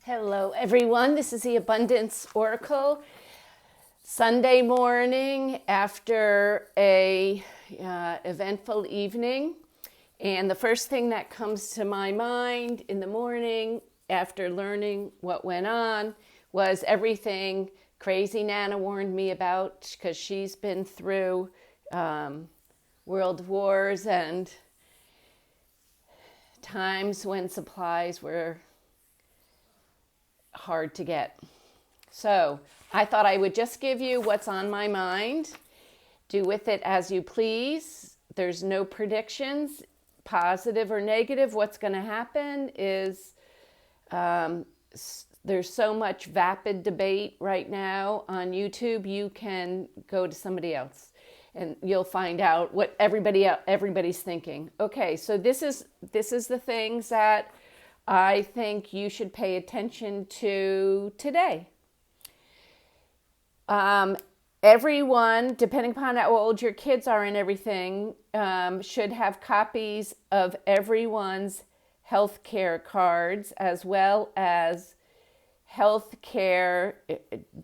Hello, everyone. This is the Abundance Oracle. Sunday morning after a eventful evening, and the first thing that comes to my mind in the morning after learning what went on was everything Crazy Nana warned me about, because she's been through world wars and times when supplies were hard to get. So I thought I would just give you what's on my mind. Do with it as you please. There's no predictions, positive or negative. What's going to happen is there's so much vapid debate right now on YouTube. You can go to somebody else and you'll find out what everybody's thinking. Okay, so this is the things that I think you should pay attention to today. Everyone, depending upon how old your kids are and everything, should have copies of everyone's health care cards, as well as health care.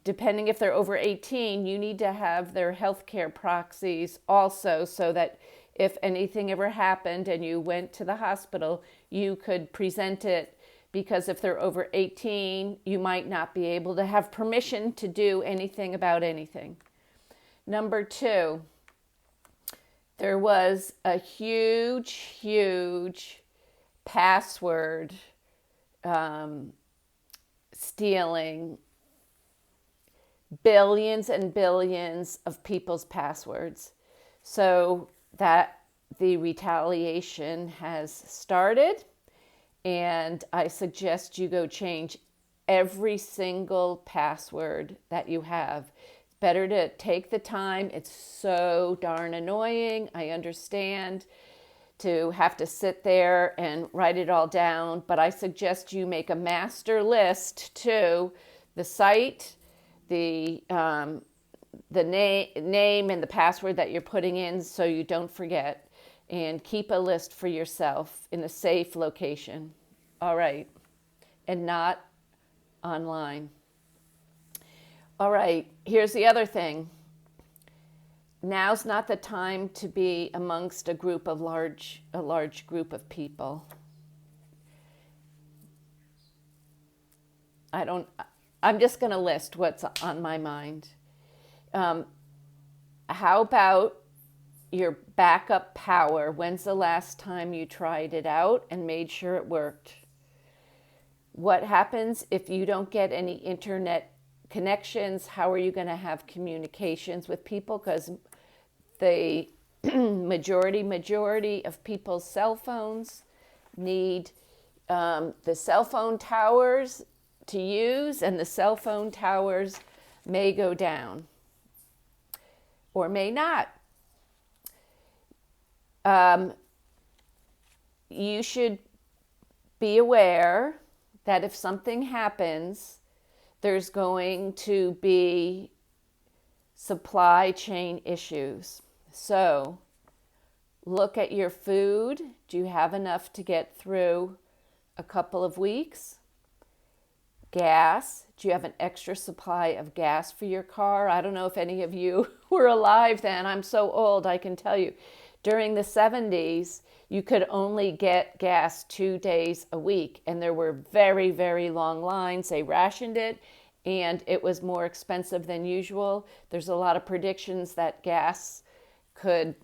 Depending if they're over 18, you need to have their health care proxies also, so that if anything ever happened and you went to the hospital, you could present it, because if they're over 18, you might not be able to have permission to do anything about anything. Number two, there was a huge password stealing, billions and billions of people's passwords. So that the retaliation has started, and I suggest you go change every single password that you have. It's better to take the time. It's so darn annoying. I understand to have to sit there and write it all down, but I suggest you make a master list to the site, the name and the password that you're putting in, so you don't forget, and keep a list for yourself in a safe location. All right. And not online. All right. Here's the other thing. Now's not the time to be amongst a large group of people. I'm just going to list what's on my mind. How about your backup power? When's the last time you tried it out and made sure it worked? What happens if you don't get any internet connections? How are you going to have communications with people? Because the majority of people's cell phones need the cell phone towers to use, and the cell phone towers may go down or may not. You should be aware that if something happens, there's going to be supply chain issues. So look at your food. Do you have enough to get through a couple of weeks? Gas. Do you have an extra supply of gas for your car? I don't know if any of you were alive then. I'm so old, I can tell you. During the 70s, you could only get gas 2 days a week, and there were very, very long lines. They rationed it, and it was more expensive than usual. There's a lot of predictions that gas could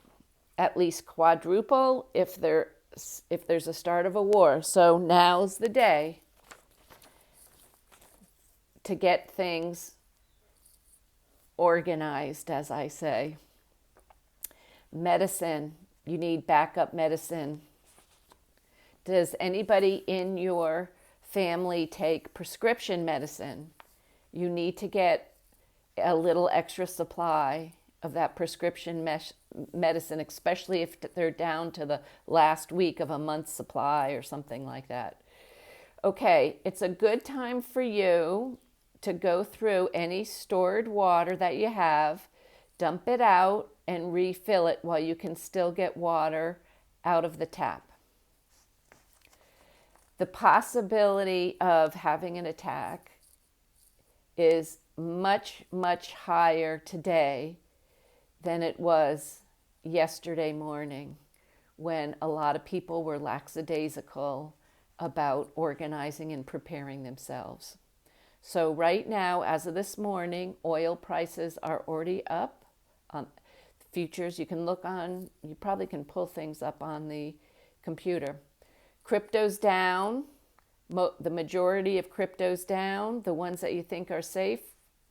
at least quadruple if there's a start of a war. So now's the day to get things organized, as I say. Medicine. You need backup medicine. Does anybody in your family take prescription medicine? You need to get a little extra supply of that prescription medicine, especially if they're down to the last week of a month's supply or something like that. Okay, it's a good time for you to go through any stored water that you have, dump it out, and refill it while you can still get water out of the tap. The possibility of having an attack is much, much higher today than it was yesterday morning, when a lot of people were lackadaisical about organizing and preparing themselves. So right now, as of this morning, oil prices are already up. Futures, you can look on, you probably can pull things up on the computer. Crypto's down. The majority of crypto's down. The ones that you think are safe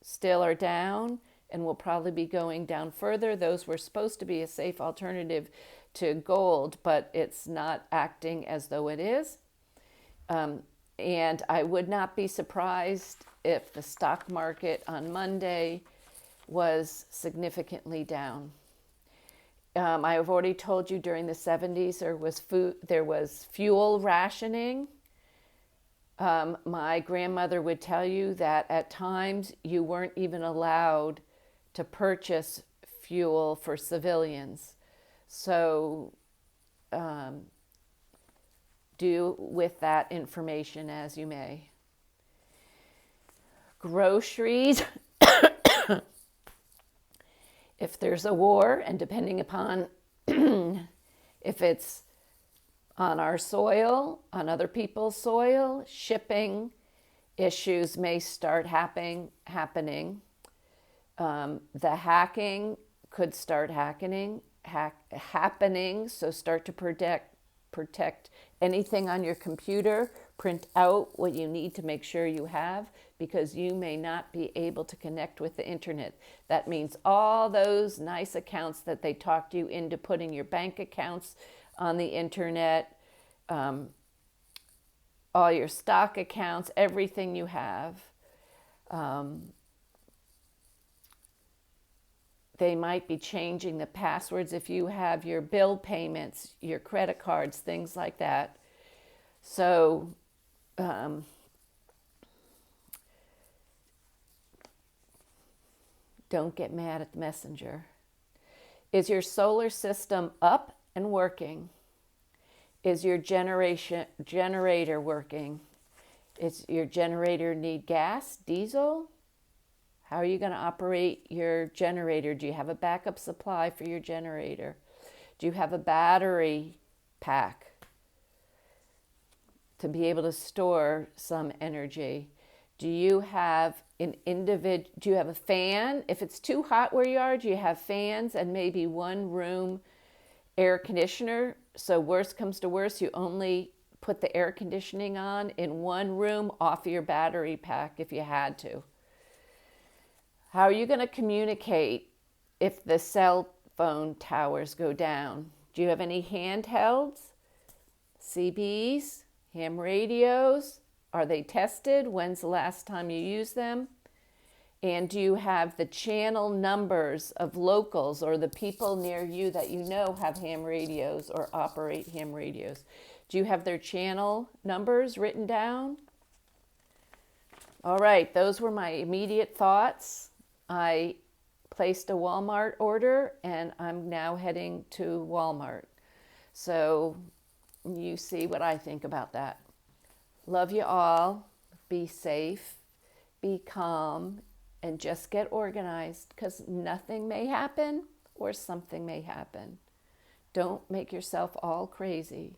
still are down and will probably be going down further. Those were supposed to be a safe alternative to gold, but it's not acting as though it is. And I would not be surprised if the stock market on Monday was significantly down. I have already told you during the 70s there was fuel rationing. My grandmother would tell you that at times you weren't even allowed to purchase fuel for civilians. So do with that information as you may. Groceries. If there's a war, and depending upon if it's on our soil, on other people's soil, shipping issues may start happening. The hacking could start happening. So start to protect anything on your computer. Print out what you need to make sure you have, because you may not be able to connect with the internet. That means all those nice accounts that they talked you into putting your bank accounts on the internet, all your stock accounts, everything you have. They might be changing the passwords if you have your bill payments, your credit cards, things like that. So don't get mad at the messenger. Is your solar system up and working? Is your generator working? Is your generator need gas, diesel? How are you going to operate your generator? Do you have a backup supply for your generator? Do you have a battery pack to be able to store some energy? Do you have do you have a fan? If it's too hot where you are, do you have fans and maybe one room air conditioner? So worst comes to worst, you only put the air conditioning on in one room off your battery pack if you had to. How are you going to communicate if the cell phone towers go down? Do you have any handhelds, CBs, ham radios? Are they tested? When's the last time you used them? And do you have the channel numbers of locals or the people near you that you know have ham radios or operate ham radios? Do you have their channel numbers written down? All right, those were my immediate thoughts. I placed a Walmart order and I'm now heading to Walmart. So you see what I think about that. Love you all. Be safe, be calm, and just get organized, because nothing may happen or something may happen. Don't make yourself all crazy.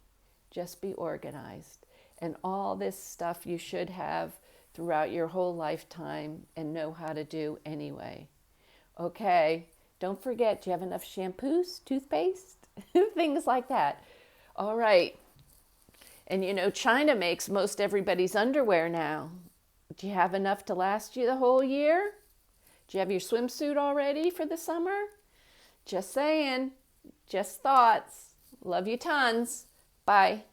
Just be organized. And all this stuff you should have throughout your whole lifetime and know how to do anyway. Okay, don't forget, do you have enough shampoos, toothpaste, things like that? All right. And you know, China makes most everybody's underwear now. Do you have enough to last you the whole year? Do you have your swimsuit already for the summer? Just saying. Just thoughts. Love you tons. Bye.